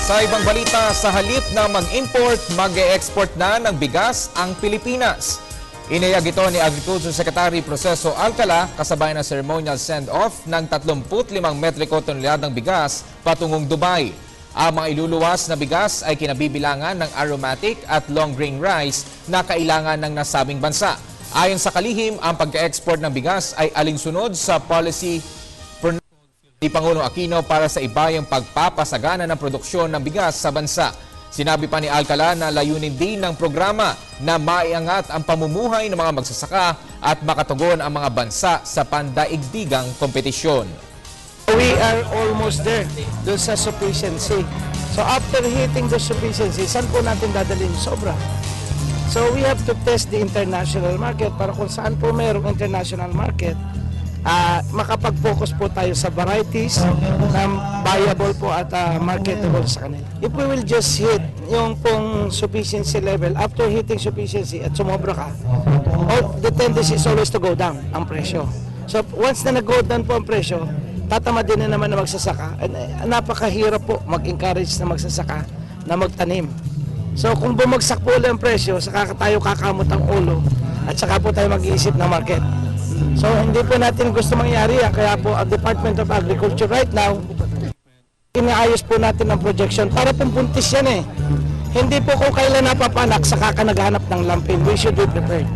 Sa ibang balita, sa halip na mag-import, mag-e-export na ng bigas ang Pilipinas. Inayag ito ni Agriculture Secretary Proceso Alcala kasabay ng ceremonial send-off ng 35 metriko toneladang bigas patungong Dubai. Ang mga iluluwas na bigas ay kinabibilangan ng aromatic at long-grain rice na kailangan ng nasabing bansa. Ayon sa kalihim, ang pag-export ng bigas ay alinsunod sa policy ni Pangulong Aquino para sa ibayang pagpapasagana ng produksyon ng bigas sa bansa. Sinabi pa ni Alcala na layunin din ng programa na maiangat ang pamumuhay ng mga magsasaka at makatugon ang mga bansa sa pandaigdigang kompetisyon. We are almost there doon sa sufficiency. So after hitting the sufficiency, saan po natin dadalhin sobra? So we have to test the international market para kung saan po mayroong international market, makapag-focus po tayo sa varieties na viable po at marketable sa kanila. If we will just hit yung pong sufficiency level, after hitting sufficiency at sumobra ka, the tendency is always to go down ang presyo. So once na nag-go down po ang presyo, tatamad din na naman na magsasaka. Napakahirap po mag-encourage na magsasaka na magtanim. So kung bumagsak po ulit ang presyo, saka tayo kakamot ang ulo at saka po tayo mag-iisip ng market. So hindi po natin gusto mangyari yan. Kaya po ang Department of Agriculture right now, inaayos po natin ang projection para pumbuntis yan eh. Hindi po kung kailan napapanak saka ka naghanap ng lampin. We should be prepared.